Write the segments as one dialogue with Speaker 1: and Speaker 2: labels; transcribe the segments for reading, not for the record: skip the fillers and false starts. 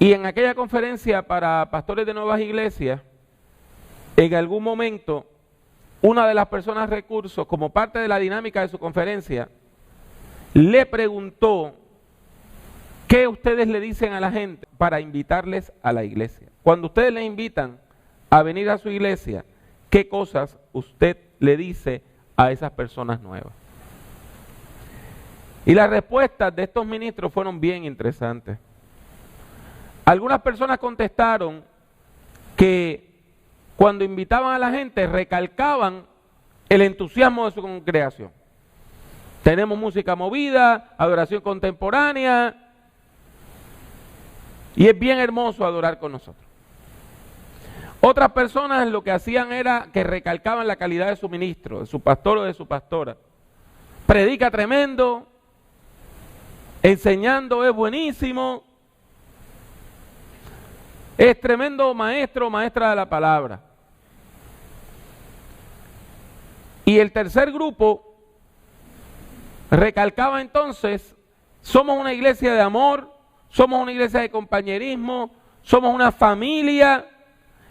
Speaker 1: Y en aquella conferencia para pastores de nuevas iglesias, en algún momento, una de las personas recursos, como parte de la dinámica de su conferencia, le preguntó qué ustedes le dicen a la gente para invitarles a la iglesia. Cuando ustedes les invitan a venir a su iglesia, ¿qué cosas usted le dice a esas personas nuevas? Y las respuestas de estos ministros fueron bien interesantes. Algunas personas contestaron que cuando invitaban a la gente recalcaban el entusiasmo de su congregación. Tenemos música movida, adoración contemporánea, y es bien hermoso adorar con nosotros. Otras personas lo que hacían era que recalcaban la calidad de su ministro, de su pastor o de su pastora. Predica tremendo, enseñando es buenísimo, es tremendo maestro o maestra de la palabra. Y el tercer grupo recalcaba entonces, somos una iglesia de amor, somos una iglesia de compañerismo, somos una familia,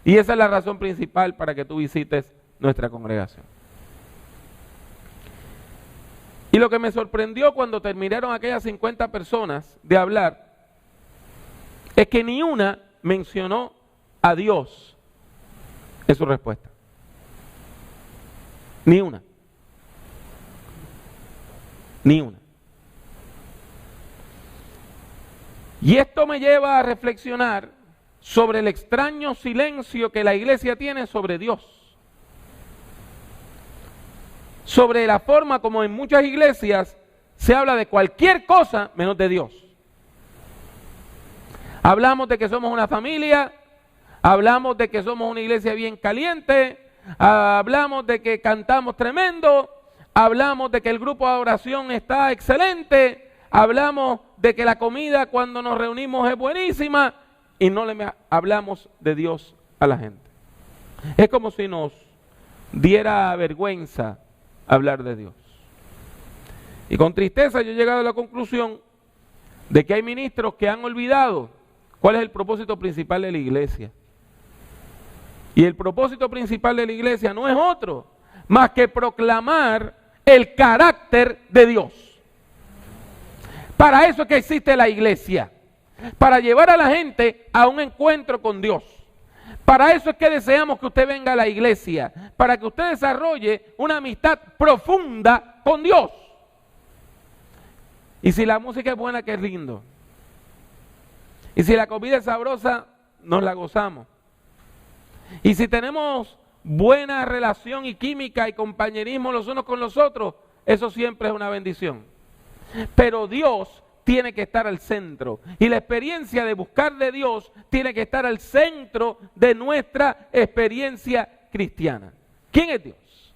Speaker 1: y esa es la razón principal para que tú visites nuestra congregación. Y lo que me sorprendió cuando terminaron aquellas 50 personas de hablar, es que ni una mencionó a Dios en su respuesta. Ni una. Ni una. Y esto me lleva a reflexionar sobre el extraño silencio que la iglesia tiene sobre Dios. Sobre la forma como en muchas iglesias se habla de cualquier cosa menos de Dios. Hablamos de que somos una familia, hablamos de que somos una iglesia bien caliente, hablamos de que cantamos tremendo, hablamos de que el grupo de oración está excelente, hablamos de que la comida cuando nos reunimos es buenísima y no le hablamos de Dios a la gente. Es como si nos diera vergüenza hablar de Dios. Y con tristeza yo he llegado a la conclusión de que hay ministros que han olvidado cuál es el propósito principal de la iglesia. Y el propósito principal de la iglesia no es otro más que proclamar el carácter de Dios. Para eso es que existe la iglesia, para llevar a la gente a un encuentro con Dios. Para eso es que deseamos que usted venga a la iglesia, para que usted desarrolle una amistad profunda con Dios. Y si la música es buena, que es lindo. Y si la comida es sabrosa, nos la gozamos. Y si tenemos buena relación y química y compañerismo los unos con los otros, eso siempre es una bendición. Pero Dios tiene que estar al centro. Y la experiencia de buscar de Dios tiene que estar al centro de nuestra experiencia cristiana. ¿Quién es Dios?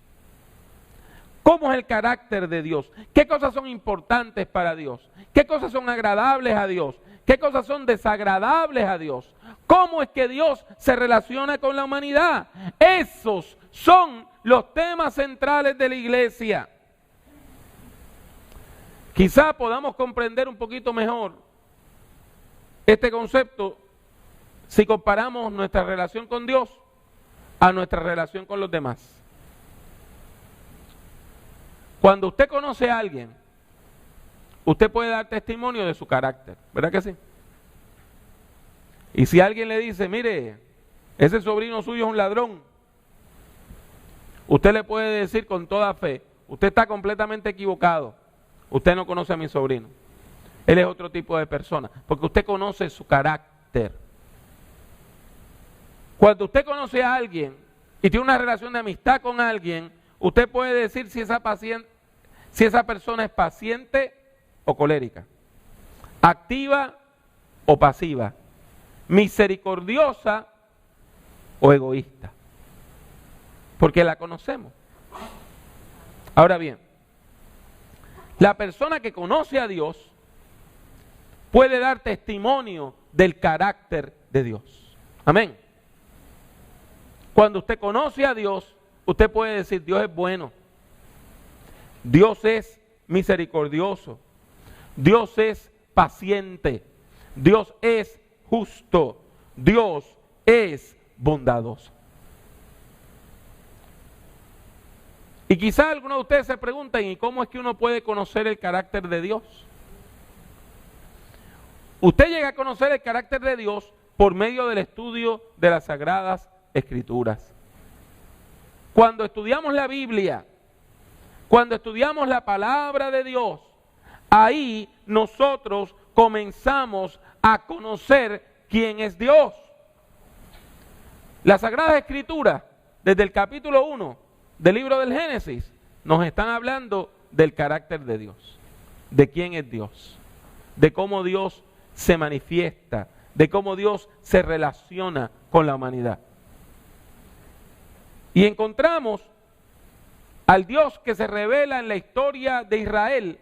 Speaker 1: ¿Cómo es el carácter de Dios? ¿Qué cosas son importantes para Dios? ¿Qué cosas son agradables a Dios? ¿Qué cosas son desagradables a Dios? ¿Cómo es que Dios se relaciona con la humanidad? Esos son los temas centrales de la iglesia. Quizá podamos comprender un poquito mejor este concepto si comparamos nuestra relación con Dios a nuestra relación con los demás. Cuando usted conoce a alguien, usted puede dar testimonio de su carácter, ¿verdad que sí? Y si alguien le dice, mire, ese sobrino suyo es un ladrón, usted le puede decir con toda fe, usted está completamente equivocado, usted no conoce a mi sobrino, él es otro tipo de persona, porque usted conoce su carácter. Cuando usted conoce a alguien y tiene una relación de amistad con alguien, usted puede decir si esa persona es paciente o colérica, activa o pasiva, misericordiosa o egoísta, porque la conocemos. Ahora bien, la persona que conoce a Dios puede dar testimonio del carácter de Dios. Amén. Cuando usted conoce a Dios, usted puede decir, Dios es bueno, Dios es misericordioso, Dios es paciente, Dios es justo. Dios es bondadoso. Y quizá algunos de ustedes se pregunten, ¿y cómo es que uno puede conocer el carácter de Dios? Usted llega a conocer el carácter de Dios por medio del estudio de las Sagradas Escrituras. Cuando estudiamos la Biblia, cuando estudiamos la palabra de Dios, ahí nosotros comenzamos a conocer quién es Dios. Las Sagradas Escrituras, desde el capítulo 1 del libro del Génesis, nos están hablando del carácter de Dios, de quién es Dios, de cómo Dios se manifiesta, de cómo Dios se relaciona con la humanidad. Y encontramos al Dios que se revela en la historia de Israel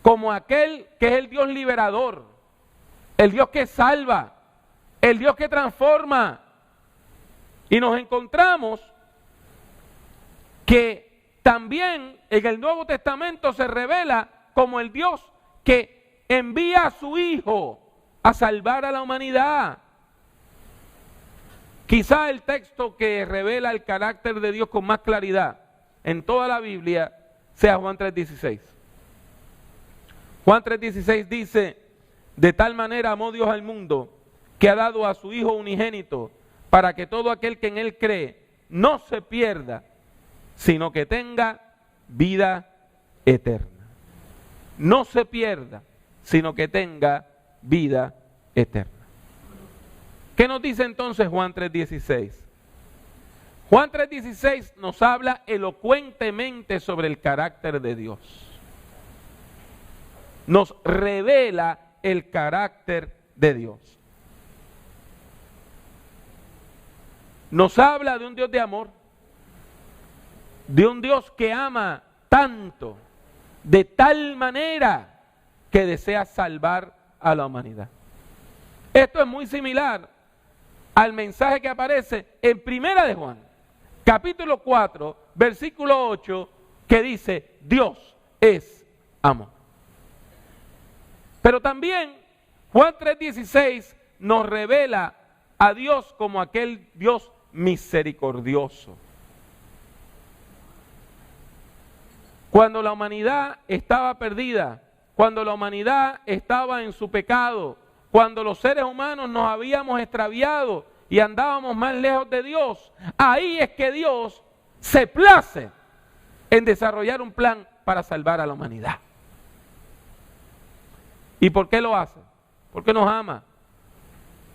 Speaker 1: como aquel que es el Dios liberador, el Dios que salva, el Dios que transforma. Y nos encontramos que también en el Nuevo Testamento se revela como el Dios que envía a su Hijo a salvar a la humanidad. Quizá el texto que revela el carácter de Dios con más claridad en toda la Biblia sea Juan 3:16. Juan 3:16 dice: de tal manera amó Dios al mundo que ha dado a su Hijo unigénito, para que todo aquel que en Él cree no se pierda, sino que tenga vida eterna. No se pierda, sino que tenga vida eterna. ¿Qué nos dice entonces Juan 3:16? Juan 3:16 nos habla elocuentemente sobre el carácter de Dios. Nos revela el carácter de Dios. Nos habla de un Dios de amor, de un Dios que ama tanto, de tal manera que desea salvar a la humanidad. Esto es muy similar al mensaje que aparece en Primera de Juan, capítulo 4, versículo 8, que dice: Dios es amor. Pero también Juan 3:16 nos revela a Dios como aquel Dios misericordioso. Cuando la humanidad estaba perdida, cuando la humanidad estaba en su pecado, cuando los seres humanos nos habíamos extraviado y andábamos más lejos de Dios, ahí es que Dios se place en desarrollar un plan para salvar a la humanidad. ¿Y por qué lo hace? Porque nos ama,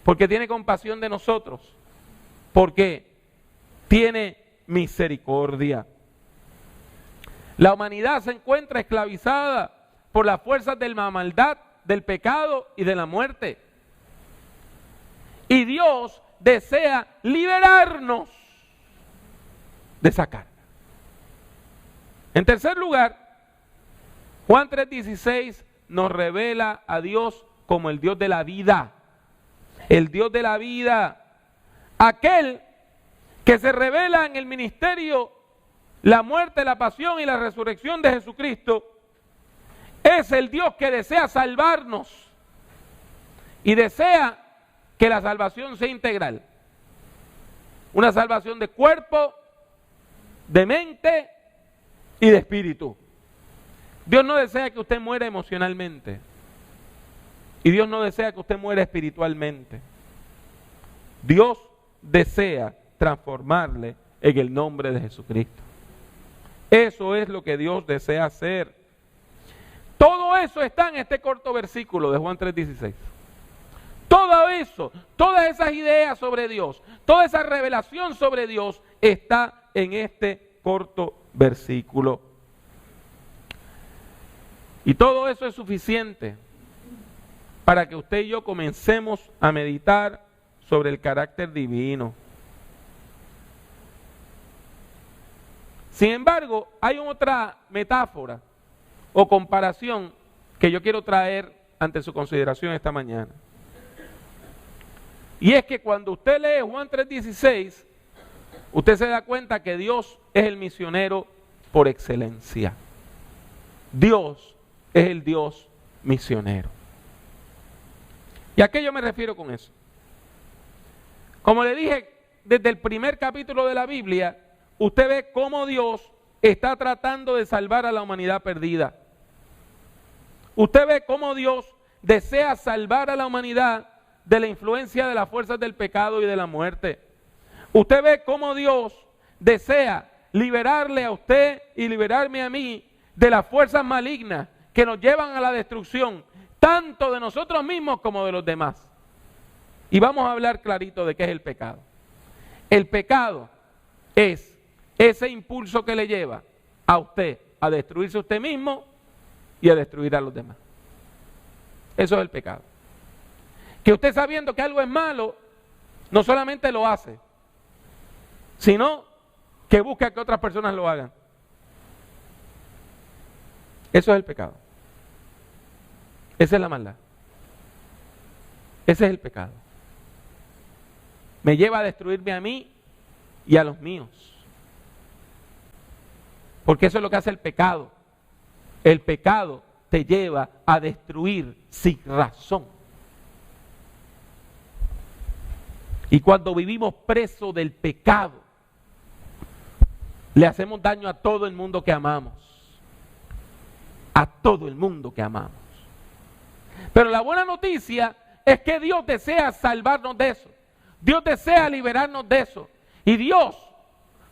Speaker 1: porque tiene compasión de nosotros, porque tiene misericordia. La humanidad se encuentra esclavizada por las fuerzas de la maldad, del pecado y de la muerte. Y Dios desea liberarnos de esa carga. En tercer lugar, Juan 3:16 nos revela a Dios como el Dios de la vida. El Dios de la vida. Aquel que se revela en el ministerio, la muerte, la pasión y la resurrección de Jesucristo. Es el Dios que desea salvarnos y desea que la salvación sea integral. Una salvación de cuerpo, de mente y de espíritu. Dios no desea que usted muera emocionalmente. Y Dios no desea que usted muera espiritualmente. Dios desea transformarle en el nombre de Jesucristo. Eso es lo que Dios desea hacer. Todo eso está en este corto versículo de Juan 3:16. Todo eso, todas esas ideas sobre Dios, toda esa revelación sobre Dios está en este corto versículo. Y todo eso es suficiente para que usted y yo comencemos a meditar sobre el carácter divino. Sin embargo, hay otra metáfora o comparación que yo quiero traer ante su consideración esta mañana. Y es que cuando usted lee Juan 3:16, usted se da cuenta que Dios es el misionero por excelencia. Dios es el Dios misionero. ¿Y a qué yo me refiero con eso? Como le dije, desde el primer capítulo de la Biblia, usted ve cómo Dios está tratando de salvar a la humanidad perdida. Usted ve cómo Dios desea salvar a la humanidad de la influencia de las fuerzas del pecado y de la muerte. Usted ve cómo Dios desea liberarle a usted y liberarme a mí de las fuerzas malignas que nos llevan a la destrucción, tanto de nosotros mismos como de los demás. Y vamos a hablar clarito de qué es el pecado. El pecado es ese impulso que le lleva a usted a destruirse usted mismo y a destruir a los demás. Eso es el pecado. Que usted, sabiendo que algo es malo, no solamente lo hace, sino que busca que otras personas lo hagan. Eso es el pecado. Esa es la maldad. Ese es el pecado. Me lleva a destruirme a mí y a los míos. Porque eso es lo que hace el pecado. El pecado te lleva a destruir sin razón. Y cuando vivimos presos del pecado, le hacemos daño a todo el mundo que amamos. A todo el mundo que amamos. Pero la buena noticia es que Dios desea salvarnos de eso. Dios desea liberarnos de eso. Y Dios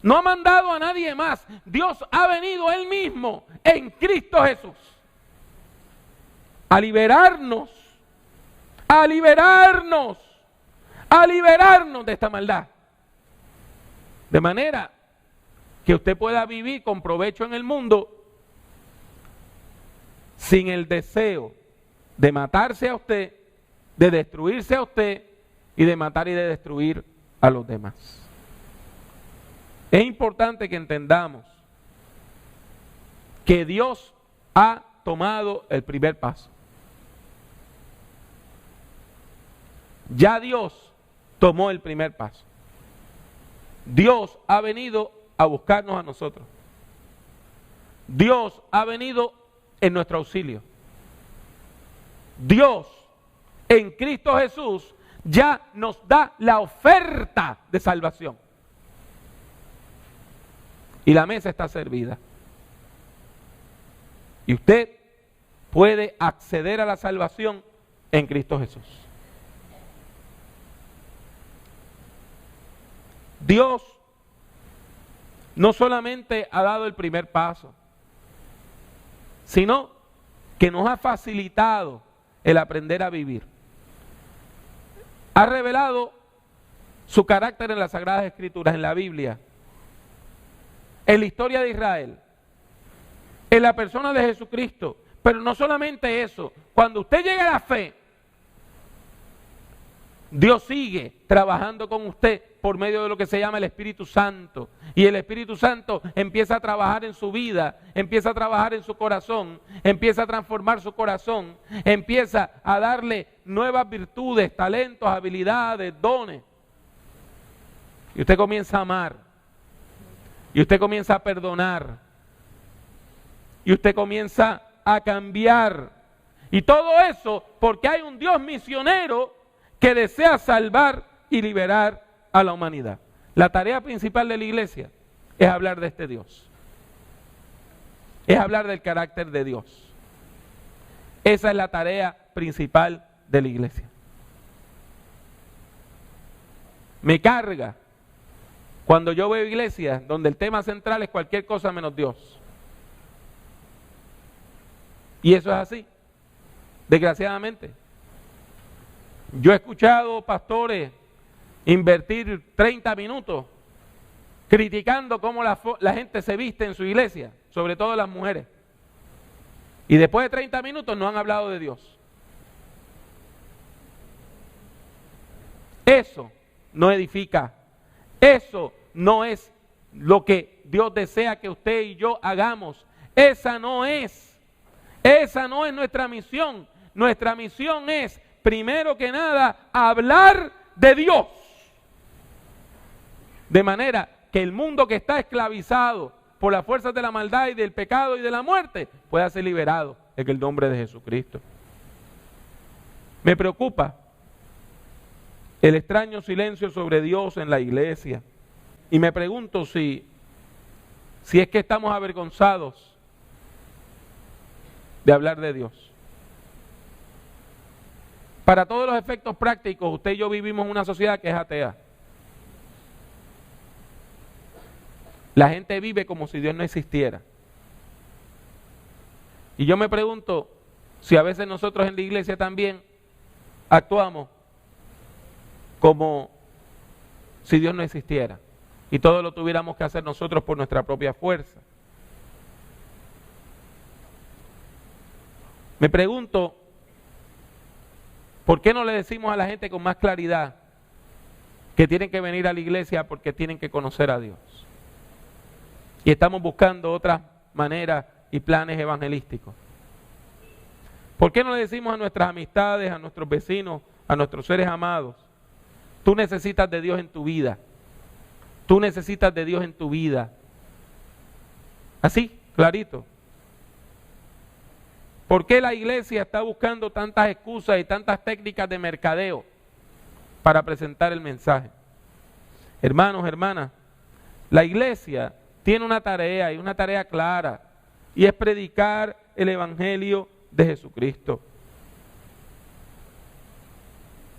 Speaker 1: no ha mandado a nadie más. Dios ha venido Él mismo en Cristo Jesús a liberarnos, a liberarnos, a liberarnos de esta maldad. De manera que usted pueda vivir con provecho en el mundo sin el deseo de matarse a usted, de destruirse a usted y de matar y de destruir a los demás. Es importante que entendamos que Dios ha tomado el primer paso. Ya Dios tomó el primer paso. Dios ha venido a buscarnos a nosotros. Dios ha venido en nuestro auxilio. Dios en Cristo Jesús ya nos da la oferta de salvación. Y la mesa está servida. Y usted puede acceder a la salvación en Cristo Jesús. Dios no solamente ha dado el primer paso, sino que nos ha facilitado el aprender a vivir. Ha revelado su carácter en las Sagradas Escrituras, en la Biblia, en la historia de Israel, en la persona de Jesucristo. Pero no solamente eso, cuando usted llega a la fe, Dios sigue trabajando con usted por medio de lo que se llama el Espíritu Santo. Y el Espíritu Santo empieza a trabajar en su vida, empieza a trabajar en su corazón, empieza a transformar su corazón, empieza a darle nuevas virtudes, talentos, habilidades, dones. Y usted comienza a amar. Y usted comienza a perdonar. Y usted comienza a cambiar. Y todo eso porque hay un Dios misionero que desea salvar y liberar a la humanidad. La tarea principal de la iglesia es hablar de este Dios. Es hablar del carácter de Dios. Esa es la tarea principal de la iglesia. Me carga cuando yo veo iglesias donde el tema central es cualquier cosa menos Dios. Y eso es así, desgraciadamente. Yo he escuchado pastores invertir 30 minutos criticando cómo la gente se viste en su iglesia, sobre todo las mujeres. Y después de 30 minutos no han hablado de Dios. Eso no edifica. Eso no es lo que Dios desea que usted y yo hagamos. Esa no es nuestra misión. Nuestra misión es, primero que nada, hablar de Dios. De manera que el mundo que está esclavizado por las fuerzas de la maldad y del pecado y de la muerte pueda ser liberado en el nombre de Jesucristo. Me preocupa el extraño silencio sobre Dios en la iglesia. Y me pregunto si es que estamos avergonzados de hablar de Dios. Para todos los efectos prácticos, usted y yo vivimos en una sociedad que es atea. La gente vive como si Dios no existiera. Y yo me pregunto si a veces nosotros en la iglesia también actuamos como si Dios no existiera y todo lo tuviéramos que hacer nosotros por nuestra propia fuerza. Me pregunto, ¿por qué no le decimos a la gente con más claridad que tienen que venir a la iglesia porque tienen que conocer a Dios? Y estamos buscando otras maneras y planes evangelísticos. ¿Por qué no le decimos a nuestras amistades, a nuestros vecinos, a nuestros seres amados, tú necesitas de Dios en tu vida? Tú necesitas de Dios en tu vida. Así, clarito. ¿Por qué la iglesia está buscando tantas excusas y tantas técnicas de mercadeo para presentar el mensaje? Hermanos, hermanas, la iglesia tiene una tarea y una tarea clara, y es predicar el evangelio de Jesucristo.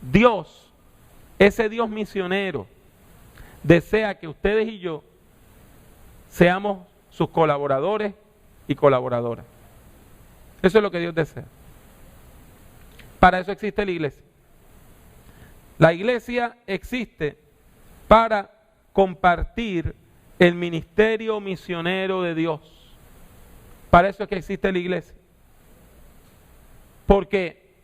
Speaker 1: Dios, ese Dios misionero, desea que ustedes y yo seamos sus colaboradores y colaboradoras. Eso es lo que Dios desea. Para eso existe la iglesia. La iglesia existe para compartir el ministerio misionero de Dios. Para eso es que existe la iglesia. Porque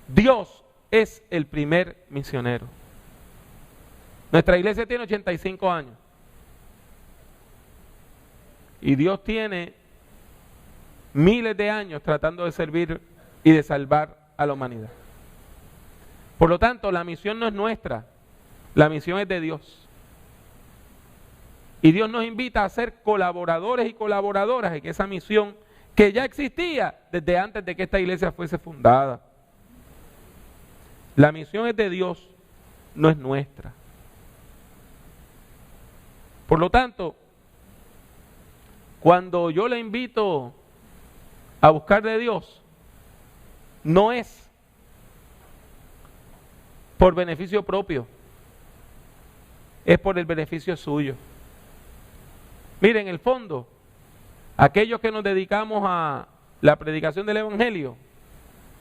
Speaker 1: Dios es el primer misionero. Nuestra iglesia tiene 85 años. Y Dios tiene miles de años tratando de servir y de salvar a la humanidad. Por lo tanto, la misión no es nuestra, la misión es de Dios. Y Dios nos invita a ser colaboradores y colaboradoras en esa misión que ya existía desde antes de que esta iglesia fuese fundada. La misión es de Dios, no es nuestra. Por lo tanto, cuando yo le invito a buscar de Dios, no es por beneficio propio, es por el beneficio suyo. Miren, en el fondo, aquellos que nos dedicamos a la predicación del evangelio,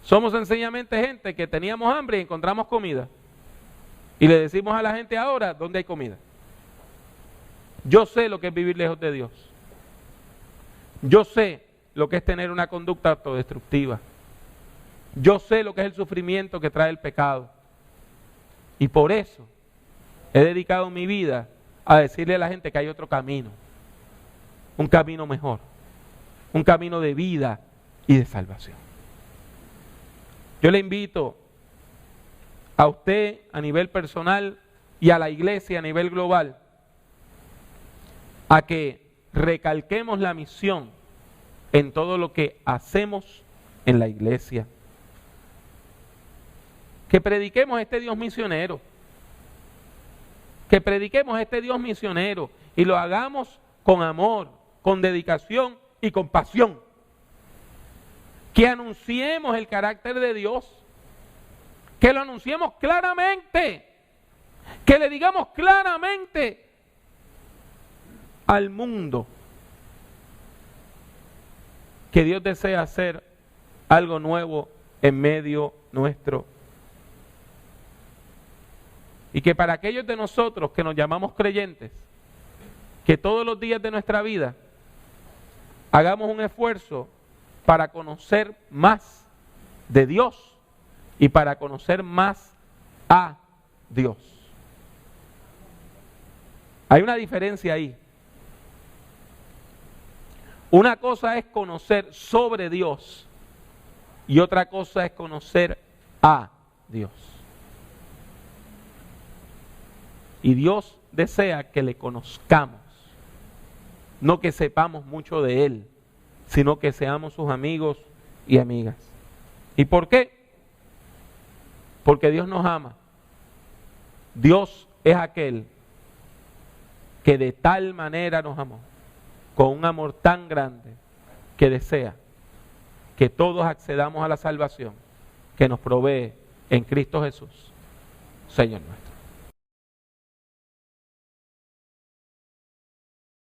Speaker 1: somos sencillamente gente que teníamos hambre y encontramos comida. Y le decimos a la gente ahora, ¿dónde hay comida? Yo sé lo que es vivir lejos de Dios. Yo sé lo que es tener una conducta autodestructiva. Yo sé lo que es el sufrimiento que trae el pecado. Y por eso he dedicado mi vida a decirle a la gente que hay otro camino. Un camino mejor. Un camino de vida y de salvación. Yo le invito a usted a nivel personal y a la iglesia a nivel global a que recalquemos la misión en todo lo que hacemos en la iglesia. Que prediquemos este Dios misionero. Que prediquemos este Dios misionero y lo hagamos con amor, con dedicación y con pasión. Que anunciemos el carácter de Dios. Que lo anunciemos claramente. Que le digamos claramente al mundo que Dios desea hacer algo nuevo en medio nuestro. Y que para aquellos de nosotros que nos llamamos creyentes, que todos los días de nuestra vida hagamos un esfuerzo para conocer más de Dios y para conocer más a Dios. Hay una diferencia ahí. Una cosa es conocer sobre Dios y otra cosa es conocer a Dios. Y Dios desea que le conozcamos, no que sepamos mucho de Él, sino que seamos sus amigos y amigas. ¿Y por qué? Porque Dios nos ama Dios es aquel que de tal manera nos amó, con un amor tan grande, que desea que todos accedamos a la salvación que nos provee en Cristo Jesús, Señor nuestro.